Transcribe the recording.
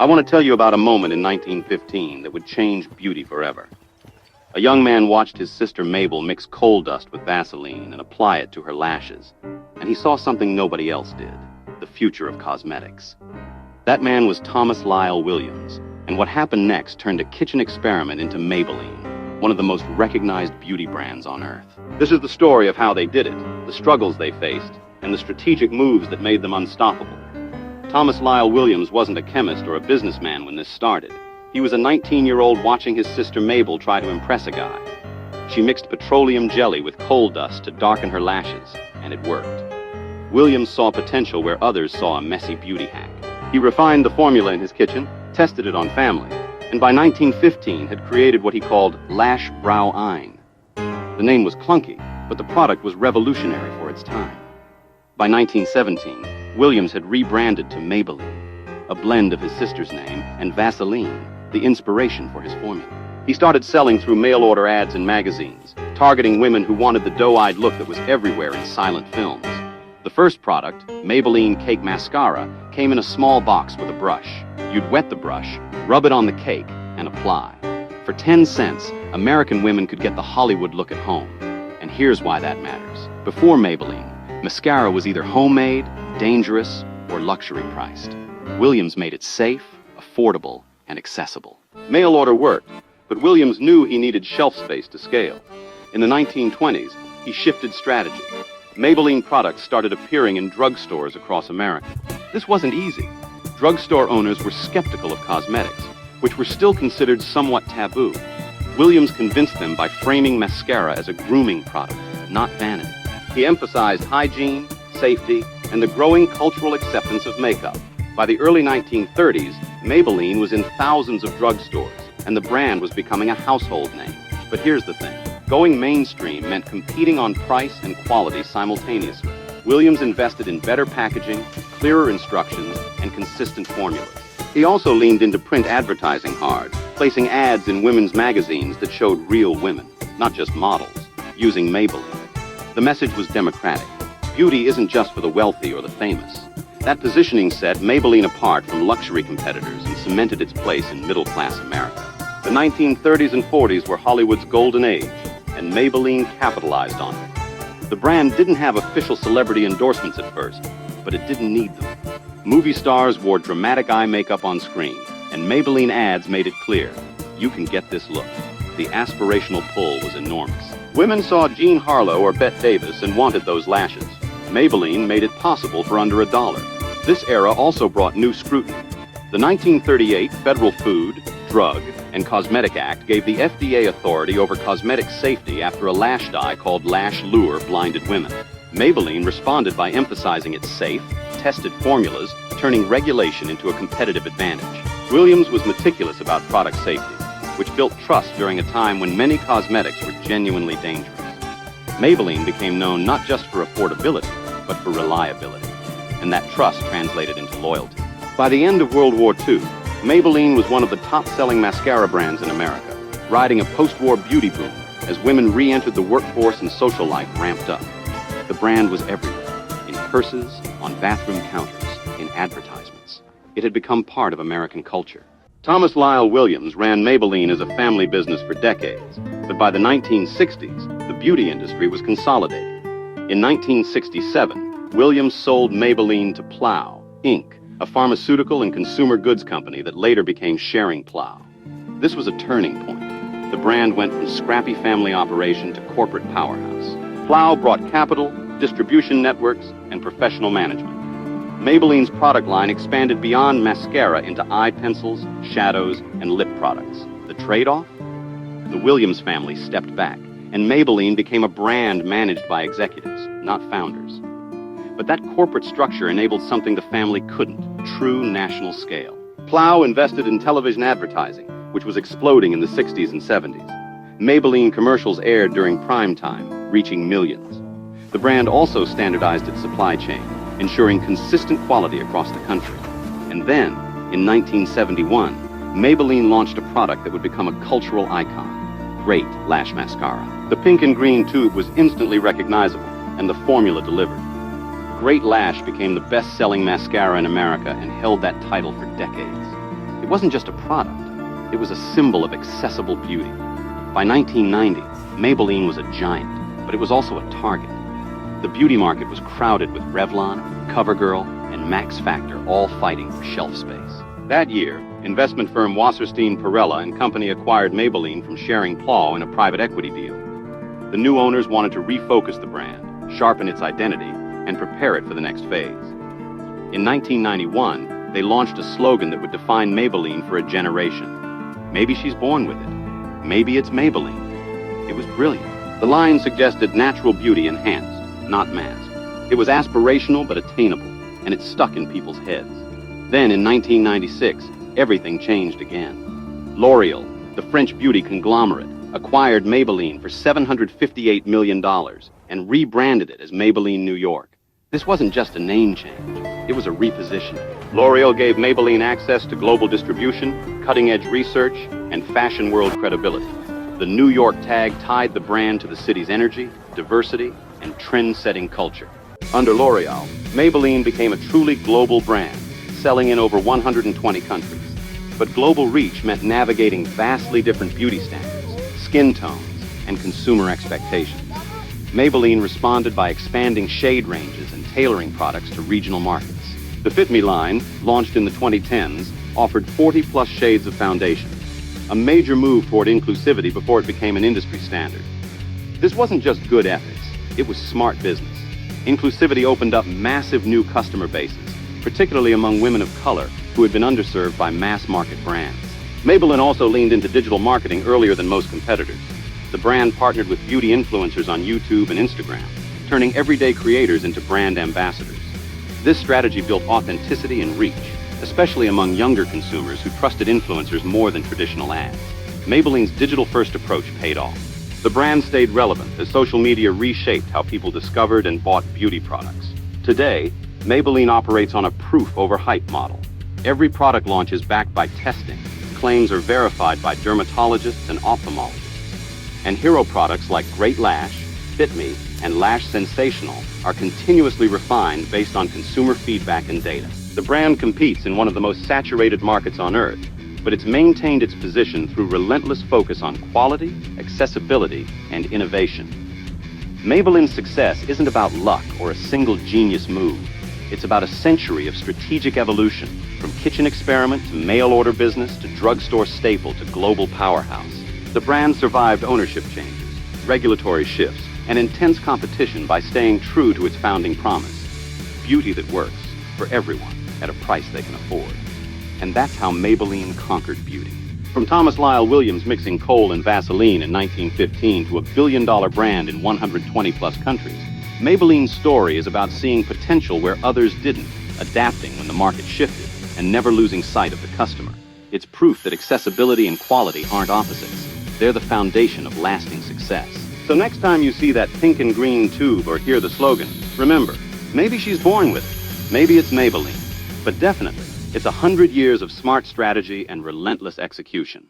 I want to tell you about a moment in 1915 that would change beauty forever. A young man watched his sister Mabel mix coal dust with Vaseline and apply it to her lashes, and he saw something nobody else did, the future of cosmetics. That man was Thomas Lyle Williams, and what happened next turned a kitchen experiment into Maybelline, one of the most recognized beauty brands on earth. This is the story of how they did it, the struggles they faced, and the strategic moves that made them unstoppable. Thomas Lyle Williams wasn't a chemist or a businessman when this started. He was a 19-year-old watching his sister Mabel try to impress a guy. She mixed petroleum jelly with coal dust to darken her lashes, and it worked. Williams saw potential where others saw a messy beauty hack. He refined the formula in his kitchen, tested it on family, and by 1915 had created what he called Lash Brow Ein. The name was clunky, but the product was revolutionary for its time. By 1917, Williams had rebranded to Maybelline, a blend of his sister's name and Vaseline, the inspiration for his formula. He started selling through mail-order ads in magazines, targeting women who wanted the doe-eyed look that was everywhere in silent films. The first product, Maybelline Cake Mascara, came in a small box with a brush. You'd wet the brush, rub it on the cake, and apply. For 10 cents, American women could get the Hollywood look at home. And here's why that matters. Before Maybelline, mascara was either homemade, dangerous, or luxury priced. Williams made it safe, affordable, and accessible. Mail order worked, but Williams knew he needed shelf space to scale. In the 1920s, he shifted strategy. Maybelline products started appearing in drugstores across America. This wasn't easy. Drugstore owners were skeptical of cosmetics, which were still considered somewhat taboo. Williams convinced them by framing mascara as a grooming product, not vanity. He emphasized hygiene, safety, and the growing cultural acceptance of makeup. By the early 1930s, Maybelline was in thousands of drugstores, and the brand was becoming a household name. But here's the thing. Going mainstream meant competing on price and quality simultaneously. Williams invested in better packaging, clearer instructions, and consistent formulas. He also leaned into print advertising hard, placing ads in women's magazines that showed real women, not just models, using Maybelline. The message was democratic. Beauty isn't just for the wealthy or the famous. That positioning set Maybelline apart from luxury competitors and cemented its place in middle-class America. The 1930s and 40s were Hollywood's golden age, and Maybelline capitalized on it. The brand didn't have official celebrity endorsements at first, but it didn't need them. Movie stars wore dramatic eye makeup on screen, and Maybelline ads made it clear, you can get this look. The aspirational pull was enormous. Women saw Jean Harlow or Bette Davis and wanted those lashes. Maybelline made it possible for under $1. This era also brought new scrutiny. The 1938 Federal Food, Drug, and Cosmetic Act gave the FDA authority over cosmetic safety after a lash dye called Lash Lure blinded women. Maybelline responded by emphasizing its safe, tested formulas, turning regulation into a competitive advantage. Williams was meticulous about product safety, which built trust during a time when many cosmetics were genuinely dangerous. Maybelline became known not just for affordability, but for reliability, and that trust translated into loyalty. By the end of World War II, Maybelline was one of the top-selling mascara brands in America, riding a post-war beauty boom as women re-entered the workforce and social life ramped up. The brand was everywhere, in purses, on bathroom counters, in advertisements. It had become part of American culture. Thomas Lyle Williams ran Maybelline as a family business for decades, but by the 1960s, the beauty industry was consolidating. In 1967, Williams sold Maybelline to Plow, Inc., a pharmaceutical and consumer goods company that later became Schering Plow. This was a turning point. The brand went from scrappy family operation to corporate powerhouse. Plow brought capital, distribution networks, and professional management. Maybelline's product line expanded beyond mascara into eye pencils, shadows, and lip products. The trade-off? The Williams family stepped back, and Maybelline became a brand managed by executives, not founders. But that corporate structure enabled something the family couldn't, true national scale. Plow invested in television advertising, which was exploding in the 60s and 70s. Maybelline commercials aired during prime time, reaching millions. The brand also standardized its supply chain, ensuring consistent quality across the country. And then, in 1971, Maybelline launched a product that would become a cultural icon, Great Lash Mascara. The pink and green tube was instantly recognizable, and the formula delivered. Great Lash became the best-selling mascara in America and held that title for decades. wasn't just a product, it was a symbol of accessible beauty. By 1990, Maybelline was a giant, but it was also a target. The beauty market was crowded with Revlon, CoverGirl, and Max Factor all fighting for shelf space. That year, investment firm Wasserstein Perella and Company acquired Maybelline from Schering Plough in a private equity deal. The new owners wanted to refocus the brand, sharpen its identity, and prepare it for the next phase. In 1991, they launched a slogan that would define Maybelline for a generation. Maybe she's born with it. Maybe it's Maybelline. It was brilliant. The line suggested natural beauty enhanced, not masked. It was aspirational but attainable, and it stuck in people's heads. Then in 1996, everything changed again. L'Oreal, the French beauty conglomerate, acquired Maybelline for $758 million and rebranded it as Maybelline New York. This wasn't just a name change, it was a repositioning. L'Oreal gave Maybelline access to global distribution, cutting-edge research, and fashion world credibility. The New York tag tied the brand to the city's energy, diversity, and trend-setting culture. Under L'Oreal, Maybelline became a truly global brand, selling in over 120 countries. But global reach meant navigating vastly different beauty standards, skin tones, and consumer expectations. Maybelline responded by expanding shade ranges and tailoring products to regional markets. The Fit Me line, launched in the 2010s, offered 40-plus shades of foundation, a major move toward inclusivity before it became an industry standard. This wasn't just good ethics, it was smart business. Inclusivity opened up massive new customer bases, particularly among women of color who had been underserved by mass-market brands. Maybelline also leaned into digital marketing earlier than most competitors. The brand partnered with beauty influencers on YouTube and Instagram, turning everyday creators into brand ambassadors. This strategy built authenticity and reach, especially among younger consumers who trusted influencers more than traditional ads. Maybelline's digital-first approach paid off. The brand stayed relevant as social media reshaped how people discovered and bought beauty products. Today, Maybelline operates on a proof-over-hype model. Every product launch is backed by testing. Claims are verified by dermatologists and ophthalmologists. And hero products like Great Lash, Fit Me, and Lash Sensational are continuously refined based on consumer feedback and data. The brand competes in one of the most saturated markets on Earth, but it's maintained its position through relentless focus on quality, accessibility, and innovation. Maybelline's success isn't about luck or a single genius move. It's about a century of strategic evolution, from kitchen experiment to mail-order business to drugstore staple to global powerhouse. The brand survived ownership changes, regulatory shifts, and intense competition by staying true to its founding promise: beauty that works for everyone at a price they can afford. And that's how Maybelline conquered beauty. From Thomas Lyle Williams mixing coal and Vaseline in 1915 to a billion-dollar brand in 120-plus countries, Maybelline's story is about seeing potential where others didn't, adapting when the market shifted, and never losing sight of the customer. It's proof that accessibility and quality aren't opposites. They're the foundation of lasting success. So next time you see that pink and green tube or hear the slogan, remember, maybe she's born with it. Maybe it's Maybelline. But definitely, it's 100 years of smart strategy and relentless execution.